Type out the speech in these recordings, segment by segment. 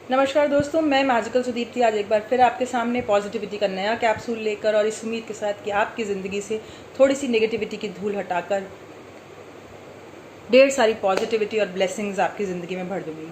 नमस्कार दोस्तों, मैं मैजिकल सुदीप्ति आज एक बार फिर आपके सामने पॉजिटिविटी का नया कैप्सूल लेकर और इस उम्मीद के साथ कि आपकी ज़िंदगी से थोड़ी सी नेगेटिविटी की धूल हटाकर ढेर सारी पॉजिटिविटी और ब्लेसिंग्स आपकी ज़िंदगी में भर दूंगी।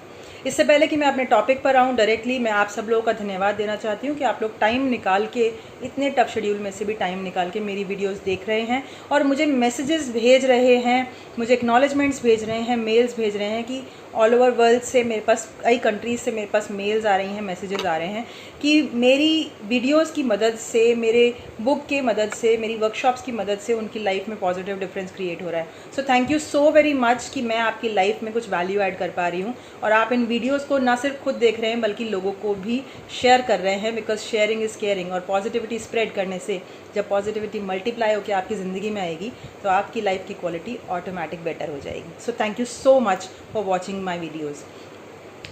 इससे पहले कि मैं अपने टॉपिक पर आऊँ डायरेक्टली, मैं आप सब लोगों का धन्यवाद देना चाहती हूँ कि आप लोग टाइम निकाल के, इतने टफ शेड्यूल में से भी टाइम निकाल के मेरी वीडियोस देख रहे हैं और मुझे मैसेजेस भेज रहे हैं, मुझे एक्नॉलेजमेंट्स भेज रहे हैं, मेल्स भेज रहे हैं कि ऑल ओवर वर्ल्ड से मेरे पास, कई कंट्रीज से मेरे पास मेल्स आ रही हैं, मैसेजेस आ रहे हैं कि मेरी वीडियोस की मदद से, मेरे बुक के मदद से, मेरी वर्कशॉप्स की मदद से उनकी लाइफ में पॉजिटिव डिफरेंस क्रिएट हो रहा है। सो thank you so very much कि मैं आपकी लाइफ में कुछ वैल्यू ऐड कर पा रही हूँ और आप इन वीडियोस को ना सिर्फ खुद देख रहे हैं बल्कि लोगों को भी शेयर कर रहे हैं, बिकॉज शेयरिंग इज़ केयरिंग। और पॉजिटिविटी स्प्रेड करने से, जब पॉजिटिविटी मल्टीप्लाई होकर आपकी ज़िंदगी में आएगी तो आपकी लाइफ की क्वालिटी ऑटोमेटिक बेटर हो जाएगी। So thank you so much for watching my videos.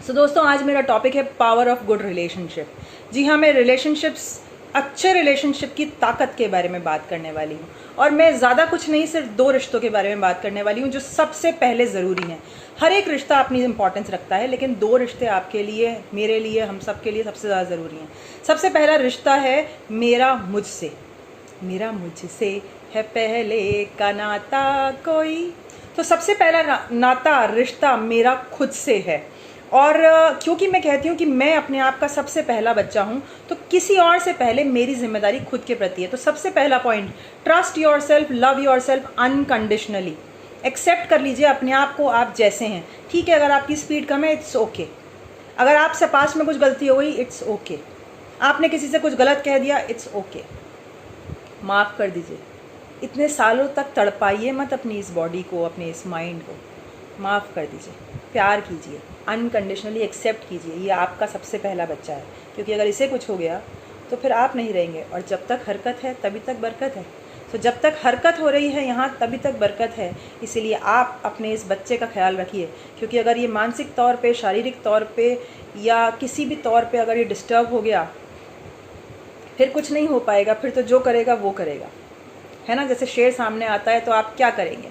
So दोस्तों, आज मेरा टॉपिक है पावर ऑफ गुड रिलेशनशिप। जी हाँ, मैं रिलेशनशिप्स, अच्छे रिलेशनशिप की ताकत के बारे में बात करने वाली हूँ और मैं ज़्यादा कुछ नहीं, सिर्फ 2 रिश्तों के बारे में बात करने वाली हूँ जो सबसे पहले ज़रूरी हैं। हर एक रिश्ता अपनी इंपॉर्टेंस रखता है, लेकिन 2 रिश्ते आपके लिए, मेरे लिए, हम सब के लिए सबसे ज़्यादा ज़रूरी हैं। सबसे पहला रिश्ता है मेरा मुझसे। मेरा मुझसे है पहले का नाता कोई। तो सबसे पहला नाता, रिश्ता मेरा खुद से है। और क्योंकि मैं कहती हूँ कि मैं अपने आप का सबसे पहला बच्चा हूँ, तो किसी और से पहले मेरी जिम्मेदारी खुद के प्रति है। तो सबसे पहला point, trust yourself, love yourself unconditionally. Accept कर लीजिए अपने आप को, आप जैसे हैं। ठीक है, अगर आपकी स्पीड कम है, इट्स ओके। अगर आपसे पास में कुछ गलती हो गई, इट्स ओके। आपने किसी से कुछ गलत कह दिया, इट्स ओके। माफ़ कर दीजिए। इतने सालों तक तड़पाइए मत अपनी इस बॉडी को, अपने इस माइंड को। माफ़ कर दीजिए, प्यार कीजिए, अनकंडीशनली एक्सेप्ट कीजिए। ये आपका सबसे पहला बच्चा है, क्योंकि अगर इसे कुछ हो गया तो फिर आप नहीं रहेंगे। और जब तक हरकत है तभी तक बरकत है। तो जब तक हरकत हो रही है यहाँ, तभी तक बरकत है। इसीलिए आप अपने इस बच्चे का ख्याल रखिए, क्योंकि अगर ये मानसिक तौर पे, शारीरिक तौर पे या किसी भी तौर पे अगर ये डिस्टर्ब हो गया, फिर कुछ नहीं हो पाएगा। फिर तो जो करेगा वो करेगा, है ना। जैसे शेर सामने आता है तो आप क्या करेंगे?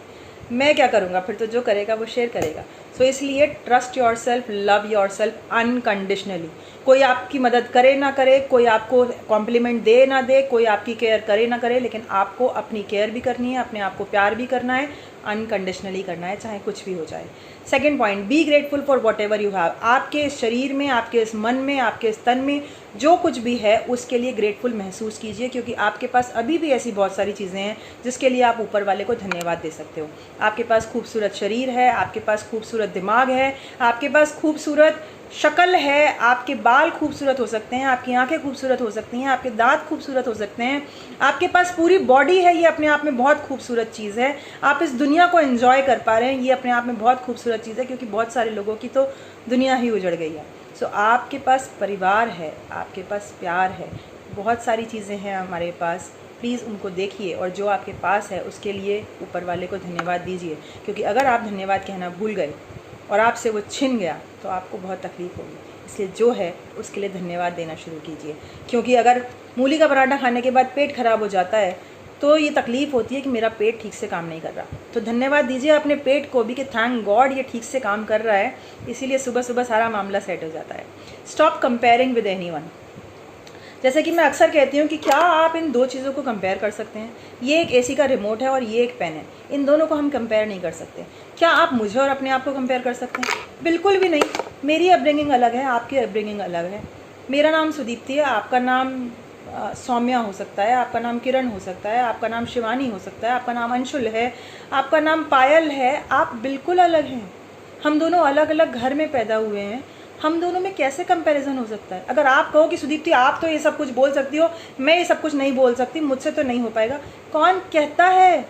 मैं क्या करूँगा? फिर तो जो करेगा वो शेर करेगा। सो इसलिए trust yourself, love yourself unconditionally. कोई आपकी मदद करे ना करे, कोई आपको कॉम्प्लीमेंट दे ना दे, कोई आपकी केयर करे ना करे, लेकिन आपको अपनी केयर भी करनी है, अपने आप को प्यार भी करना है, अनकंडीशनली करना है, चाहे कुछ भी हो जाए। Second point, be grateful for what ever you have. आपके इस शरीर में, आपके इस मन में, आपके इस तन में जो कुछ भी है, उसके लिए ग्रेटफुल महसूस कीजिए, क्योंकि आपके पास अभी भी ऐसी बहुत सारी चीज़ें हैं जिसके लिए आप ऊपर वाले को धन्यवाद दे सकते हो। आपके पास खूबसूरत शरीर है, आपके पास खूबसूरत दिमाग है, आपके पास खूबसूरत शक्ल है, आपके बाल खूबसूरत हो सकते हैं, आपकी आंखें खूबसूरत हो सकती हैं, आपके दांत खूबसूरत हो सकते हैं, आपके पास पूरी बॉडी है। ये अपने आप में बहुत खूबसूरत चीज़ है। आप इस दुनिया को एंजॉय कर पा रहे हैं, ये अपने आप में बहुत खूबसूरत चीज़ है, क्योंकि बहुत सारे लोगों की तो दुनिया ही उजड़ गई है। सो आपके पास परिवार है, आपके पास प्यार है, बहुत सारी चीज़ें हैं हमारे पास। प्लीज़ उनको देखिए और जो आपके पास है उसके लिए ऊपर वाले को धन्यवाद दीजिए, क्योंकि अगर आप धन्यवाद कहना भूल गए और आपसे वो छिन गया तो आपको बहुत तकलीफ़ होगी। इसलिए जो है उसके लिए धन्यवाद देना शुरू कीजिए, क्योंकि अगर मूली का पराठा खाने के बाद पेट खराब हो जाता है तो ये तकलीफ़ होती है कि मेरा पेट ठीक से काम नहीं कर रहा। तो धन्यवाद दीजिए अपने पेट को भी कि थैंक गॉड ये ठीक से काम कर रहा है, इसीलिए सुबह सुबह सारा मामला सेट हो जाता है। Stop comparing with anyone. जैसे कि मैं अक्सर कहती हूँ कि क्या आप इन 2 चीज़ों को कंपेयर कर सकते हैं? ये एक एसी का रिमोट है और ये एक पेन है, इन दोनों को हम कंपेयर नहीं कर सकते। क्या आप मुझे और अपने आप को कंपेयर कर सकते हैं? बिल्कुल भी नहीं। मेरी अपब्रिंगिंग अलग है, आपकी अपब्रिंगिंग अलग है। मेरा नाम सुदीप्ति है, आपका नाम सौम्या हो सकता है, आपका नाम किरण हो सकता है, आपका नाम शिवानी हो सकता है, आपका नाम अंशुल है, आपका नाम पायल है। आप बिल्कुल अलग हैं। हम दोनों अलग अलग घर में पैदा हुए हैं, हम दोनों में कैसे कंपैरिजन हो सकता है? अगर आप कहो कि सुदीप्ति आप तो ये सब कुछ बोल सकती हो, मैं ये सब कुछ नहीं बोल सकती, मुझसे तो नहीं हो पाएगा, कौन कहता है?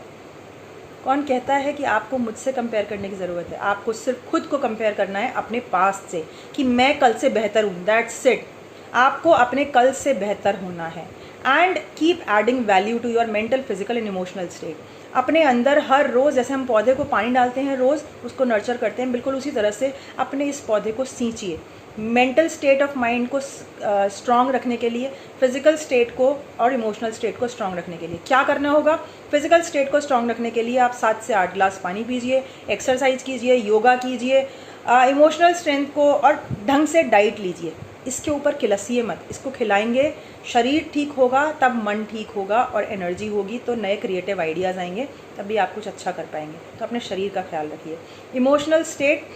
कौन कहता है कि आपको मुझसे कंपेयर करने की ज़रूरत है? आपको सिर्फ खुद को कंपेयर करना है अपने पास्ट से, कि मैं कल से बेहतर हूँ, दैट्स इट। आपको अपने कल से बेहतर होना है। And keep adding value to your mental, physical and emotional state. अपने अंदर हर रोज़, जैसे हम पौधे को पानी डालते हैं, रोज़ उसको नर्चर करते हैं, बिल्कुल उसी तरह से अपने इस पौधे को सींचिए। मेंटल स्टेट ऑफ माइंड को स्ट्रॉन्ग रखने के लिए, फिजिकल स्टेट को और इमोशनल स्टेट को स्ट्रॉन्ग रखने के लिए क्या करना होगा? फिजिकल स्टेट को स्ट्रॉन्ग रखने के लिए आप 7 से 8 ग्लास पानी पीजिए, एक्सरसाइज कीजिए, योगा कीजिए, इमोशनल स्ट्रेंथ को, और ढंग से डाइट लीजिए, इसके ऊपर खिलसिए मत। इसको खिलाएंगे, शरीर ठीक होगा, तब मन ठीक होगा और एनर्जी होगी, तो नए क्रिएटिव आइडियाज़ आएंगे, तभी आप कुछ अच्छा कर पाएंगे। तो अपने शरीर का ख्याल रखिए। इमोशनल स्टेट,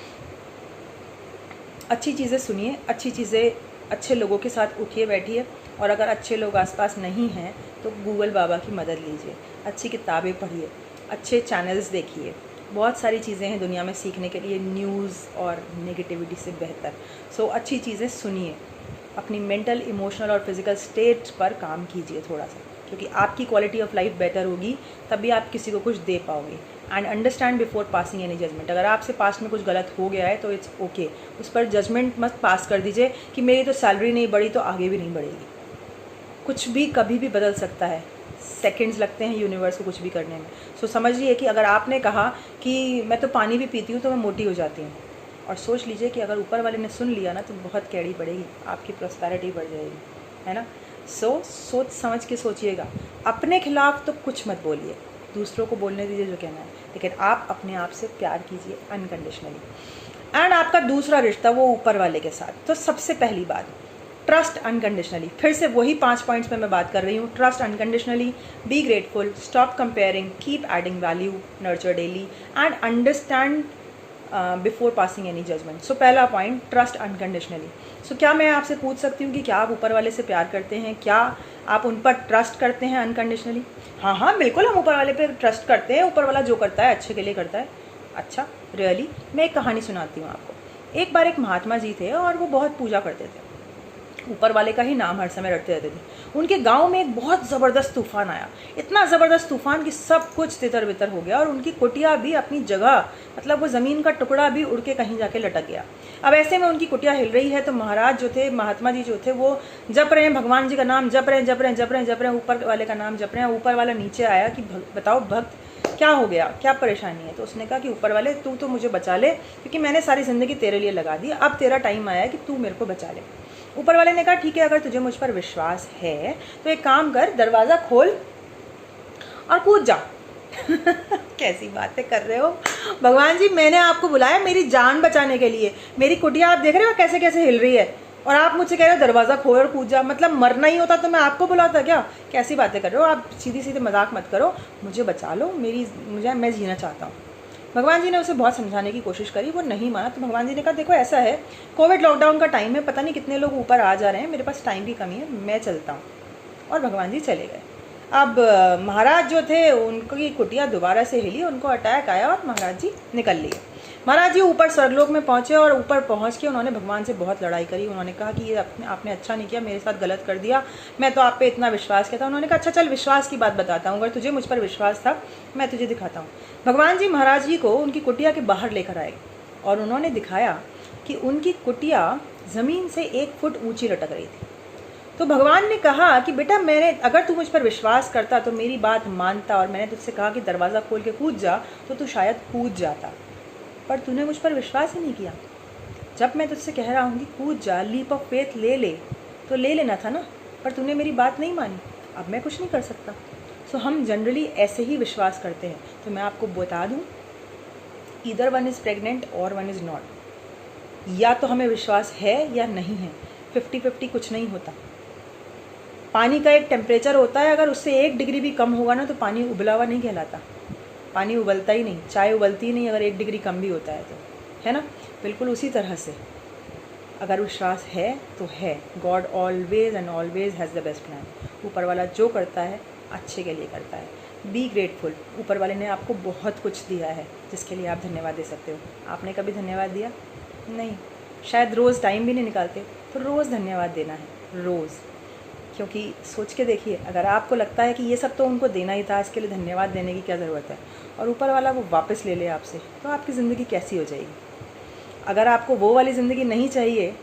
अच्छी चीज़ें सुनिए, अच्छी चीज़ें, अच्छे लोगों के साथ उठिए बैठिए, और अगर अच्छे लोग आसपास नहीं हैं तो गूगल बाबा की मदद लीजिए, अच्छी किताबें पढ़िए, अच्छे चैनल्स देखिए। बहुत सारी चीज़ें हैं दुनिया में सीखने के लिए, न्यूज़ और नेगेटिविटी से बेहतर। सो अच्छी चीज़ें सुनिए, अपनी मेंटल, इमोशनल और फिज़िकल स्टेट पर काम कीजिए थोड़ा सा, क्योंकि आपकी क्वालिटी ऑफ लाइफ बेटर होगी, तभी आप किसी को कुछ दे पाओगे। And understand before passing any judgement. अगर आपसे पास्ट में कुछ गलत हो गया है तो इट्स ओके, उस पर जजमेंट मत पास कर दीजिए कि मेरी तो सैलरी नहीं बढ़ी तो आगे भी नहीं बढ़ेगी। कुछ भी कभी भी बदल सकता है, सेकंड्स लगते हैं यूनिवर्स को कुछ भी करने में। सो समझिए कि अगर आपने कहा कि मैं तो पानी भी पीती हूँ तो मैं मोटी हो जाती हूँ, और सोच लीजिए कि अगर ऊपर वाले ने सुन लिया ना तो बहुत कैड़ी पड़ेगी, आपकी प्रॉस्पेरिटी बढ़ जाएगी, है ना। सोच समझ के सोचिएगा। अपने खिलाफ तो कुछ मत बोलिए, दूसरों को बोलने दीजिए जो कहना है, लेकिन आप अपने आप से प्यार कीजिए अनकंडीशनली। एंड आपका दूसरा रिश्ता वो ऊपर वाले के साथ, तो सबसे पहली बात, ट्रस्ट अनकंडीशनली। फिर से वही 5 पॉइंट्स पे मैं बात कर रही हूँ। Trust unconditionally, be grateful, stop comparing, keep adding value, nurture daily and understand before passing any judgement. So पहला पॉइंट, ट्रस्ट अनकंडीशनली। सो क्या मैं आपसे पूछ सकती हूँ कि क्या आप ऊपर वाले से प्यार करते हैं? क्या आप उन पर ट्रस्ट करते हैं अनकंडीशनली? हाँ, बिल्कुल, हम ऊपर वाले पे ट्रस्ट करते हैं। ऊपर वाला जो करता है अच्छे के लिए करता है। अच्छा, रियली? मैं एक कहानी सुनाती हूँ आपको। एक बार एक महात्मा जी थे और वो बहुत पूजा करते थे, ऊपर वाले का ही नाम हर समय रटते रहते थे। उनके गांव में एक बहुत ज़बरदस्त तूफान आया, इतना ज़बरदस्त तूफान कि सब कुछ तितर बितर हो गया, और उनकी कुटिया भी अपनी जगह, मतलब वो ज़मीन का टुकड़ा भी उड़ के कहीं जाके लटक गया। अब ऐसे में उनकी कुटिया हिल रही है, तो महाराज जो थे, महात्मा जी जो थे, वो जप रहे हैं, भगवान जी का नाम जप रहे हैं, ऊपर वाले का नाम जप रहे हैं। ऊपर वाला नीचे आया कि बताओ भक्त, क्या हो गया, क्या परेशानी है? तो उसने कहा कि ऊपर वाले, तू तो मुझे बचा ले, क्योंकि मैंने सारी ज़िंदगी तेरे लिए लगा दी, अब तेरा टाइम आया है कि तू मेरे को बचा ले। ऊपर वाले ने कहा ठीक है, अगर तुझे मुझ पर विश्वास है तो एक काम कर, दरवाज़ा खोल और कूद जा। कैसी बातें कर रहे हो भगवान जी, मैंने आपको बुलाया मेरी जान बचाने के लिए। मेरी कुटिया आप देख रहे हो कैसे कैसे हिल रही है, और आप मुझसे कह रहे हो दरवाज़ा खोल और कूद जा। मतलब मरना ही होता तो मैं आपको बुलाता क्या? कैसी बातें कर रहे हो आप? सीधी सीधे मजाक मत करो, मुझे बचा लो, मैं जीना चाहता हूँ। भगवान जी ने उसे बहुत समझाने की कोशिश करी, वो नहीं माना। तो भगवान जी ने कहा देखो ऐसा है, कोविड लॉकडाउन का टाइम है, पता नहीं कितने लोग ऊपर आ जा रहे हैं, मेरे पास टाइम की कमी है, मैं चलता हूँ। और भगवान जी चले गए। अब महाराज जो थे, उनकी कुटिया दोबारा से हिली, उनको अटैक आया और महाराज जी निकल लिए। महाराज जी ऊपर स्वर्गलोक में पहुँचे, और ऊपर पहुँच के उन्होंने भगवान से बहुत लड़ाई करी। उन्होंने कहा कि ये आपने अच्छा नहीं किया, मेरे साथ गलत कर दिया, मैं तो आप पे इतना विश्वास किया था। उन्होंने कहा अच्छा चल, विश्वास की बात बताता हूँ, अगर तुझे मुझ पर विश्वास था मैं तुझे दिखाता हूँ। भगवान जी महाराज जी को उनकी कुटिया के बाहर लेकर आए, और उन्होंने दिखाया कि उनकी कुटिया ज़मीन से 1 फुट ऊँची लटक रही थी। तो भगवान ने कहा कि बेटा, अगर तू मुझ पर विश्वास करता तो मेरी बात मानता, और मैंने तुझसे कहा कि दरवाज़ा खोल के कूद जा, तो तू शायद कूद जाता, पर तूने मुझ पर विश्वास ही नहीं किया। जब मैं तुझसे कह रहा हूँ कि कूद जा, लीप ऑफ फेथ ले ले, तो ले लेना था ना, पर तूने मेरी बात नहीं मानी, अब मैं कुछ नहीं कर सकता। सो हम जनरली ऐसे ही विश्वास करते हैं। तो मैं आपको बता दूँ, ईदर वन इज़ प्रेग्नेंट और वन इज़ नॉट। या तो हमें विश्वास है या नहीं है, 50-50 कुछ नहीं होता। पानी का एक टेम्परेचर होता है, अगर उससे 1 डिग्री भी कम होगा ना तो पानी उबला हुआ नहीं कहलाता, पानी उबलता ही नहीं, चाय उबलती ही नहीं अगर 1 डिग्री कम भी होता है तो, है ना। बिल्कुल उसी तरह से अगर विश्वास है तो है। God always and always has the best plan. ऊपर वाला जो करता है अच्छे के लिए करता है। Be grateful. ऊपर वाले ने आपको बहुत कुछ दिया है जिसके लिए आप धन्यवाद दे सकते हो। आपने कभी धन्यवाद दिया? नहीं, शायद रोज़ टाइम भी नहीं निकालते, तो रोज़ धन्यवाद देना है, रोज़। क्योंकि सोच के देखिए, अगर आपको लगता है कि ये सब तो उनको देना ही था, इसके लिए धन्यवाद देने की क्या ज़रूरत है, और ऊपर वाला वो वापस ले ले आपसे, तो आपकी ज़िंदगी कैसी हो जाएगी। अगर आपको वो वाली ज़िंदगी नहीं चाहिए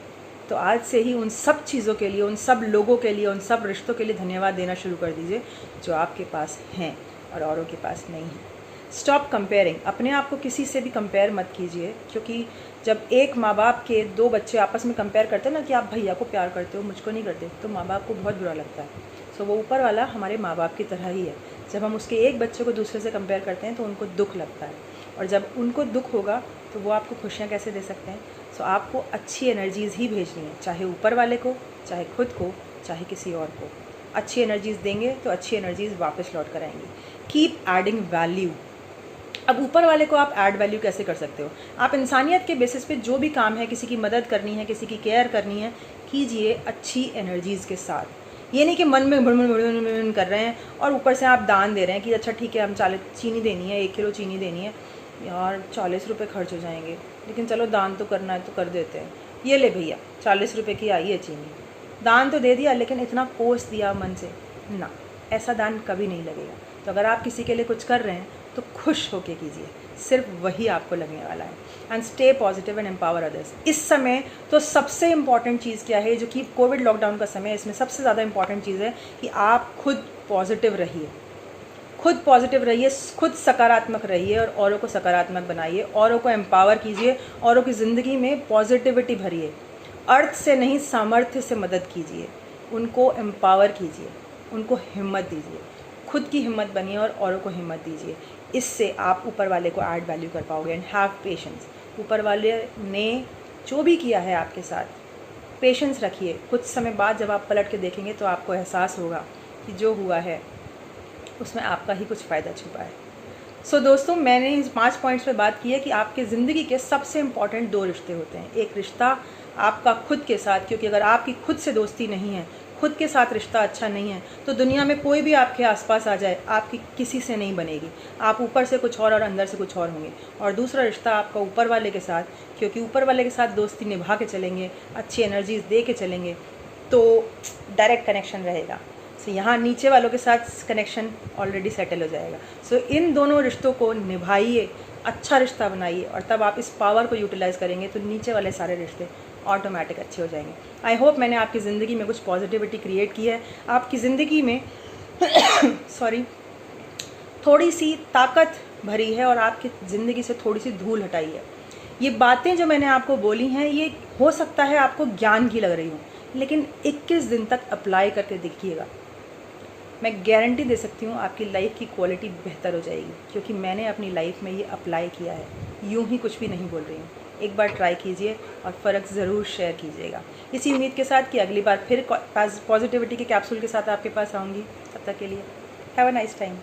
तो आज से ही उन सब चीज़ों के लिए, उन सब लोगों के लिए, उन सब रिश्तों के लिए धन्यवाद देना शुरू कर दीजिए जो आपके पास हैं और औरों के पास नहीं है। Stop comparing. अपने आप को किसी से भी कंपेयर मत कीजिए, क्योंकि जब एक माँ बाप के 2 बच्चे आपस में कंपेयर करते हैं ना कि आप भैया को प्यार करते हो, मुझको नहीं करते, तो माँ बाप को बहुत बुरा लगता है। सो वो ऊपर वाला हमारे माँ बाप की तरह ही है। जब हम उसके एक बच्चे को दूसरे से कंपेयर करते हैं तो उनको दुख लगता है, और जब उनको दुख होगा तो वो आपको खुशियाँ कैसे दे सकते हैं? सो आपको अच्छी एनर्जीज़ ही भेजनी है, चाहे ऊपर वाले को, चाहे खुद को, चाहे किसी और को। अच्छी एनर्जीज़ देंगे तो अच्छी एनर्जीज़ वापस लौट कर आएंगी। Keep adding value. अब ऊपर वाले को आप ऐड वैल्यू कैसे कर सकते हो? आप इंसानियत के बेसिस पे जो भी काम है, किसी की मदद करनी है, किसी की केयर करनी है, कीजिए अच्छी एनर्जीज़ के साथ। ये नहीं कि मन में भुन कर रहे हैं और ऊपर से आप दान दे रहे हैं कि अच्छा ठीक है, हम 40 चीनी देनी है, 1 किलो चीनी देनी है, यार 40 रुपये खर्च हो जाएंगे, लेकिन चलो दान तो करना है तो कर देते हैं। ये ले भैया 40 रुपये की आई है चीनी, दान तो दे दिया, लेकिन इतना कोस दिया मन से ना, ऐसा दान कभी नहीं लगेगा। तो अगर आप किसी के लिए कुछ कर रहे हैं तो खुश होके कीजिए, सिर्फ वही आपको लगने वाला है। And stay positive and empower others. इस समय तो सबसे इम्पॉर्टेंट चीज़ क्या है, जो कि कोविड लॉकडाउन का समय है, इसमें सबसे ज़्यादा इम्पॉर्टेंट चीज़ है कि आप खुद पॉजिटिव रहिए, खुद पॉजिटिव रहिए, खुद सकारात्मक रहिए और औरों को सकारात्मक बनाइए, औरों को एम्पावर कीजिए, औरों की ज़िंदगी में पॉजिटिविटी भरिए। अर्थ से नहीं, सामर्थ्य से मदद कीजिए, उनको एम्पावर कीजिए, उनको हिम्मत दीजिए, खुद की हिम्मत बनिए और औरों को हिम्मत दीजिए। इससे आप ऊपर वाले को ऐड वैल्यू कर पाओगे। And have patience. ऊपर वाले ने जो भी किया है आपके साथ, पेशेंस रखिए। कुछ समय बाद जब आप पलट के देखेंगे तो आपको एहसास होगा कि जो हुआ है उसमें आपका ही कुछ फ़ायदा छुपा है। सो दोस्तों, मैंने इस 5 पॉइंट्स पे बात की है कि आपके ज़िंदगी के सबसे इम्पॉर्टेंट 2 रिश्ते होते हैं। एक रिश्ता आपका खुद के साथ, क्योंकि अगर आपकी खुद से दोस्ती नहीं है, खुद के साथ रिश्ता अच्छा नहीं है, तो दुनिया में कोई भी आपके आसपास आ जाए, आपकी किसी से नहीं बनेगी। आप ऊपर से कुछ और अंदर से कुछ और होंगे। और दूसरा रिश्ता आपका ऊपर वाले के साथ, क्योंकि ऊपर वाले के साथ दोस्ती निभा के चलेंगे, अच्छी एनर्जीज दे के चलेंगे, तो डायरेक्ट कनेक्शन रहेगा। सो यहाँ नीचे वालों के साथ कनेक्शन ऑलरेडी सेटल हो जाएगा। सो इन दोनों रिश्तों को निभाइए, अच्छा रिश्ता बनाइए, और तब आप इस पावर को यूटिलाइज़ करेंगे तो नीचे वाले सारे रिश्ते ऑटोमेटिक अच्छे हो जाएंगे। आई होप मैंने आपकी ज़िंदगी में कुछ पॉजिटिविटी क्रिएट की है, आपकी ज़िंदगी में सॉरी थोड़ी सी ताकत भरी है और आपकी ज़िंदगी से थोड़ी सी धूल हटाई है। ये बातें जो मैंने आपको बोली हैं, ये हो सकता है आपको ज्ञान की लग रही हो, लेकिन 21 दिन तक अप्लाई करके देखिएगा। मैं गारंटी दे सकती हूँ आपकी लाइफ की क्वालिटी बेहतर हो जाएगी, क्योंकि मैंने अपनी लाइफ में ये अप्लाई किया है। यूँ ही कुछ भी नहीं बोल रही हूँ। एक बार ट्राई कीजिए और फ़र्क ज़रूर शेयर कीजिएगा, इसी उम्मीद के साथ कि अगली बार फिर पॉजिटिविटी के कैप्सूल के साथ आपके पास आऊँगी। तब तक के लिए हैव अ नाइस टाइम।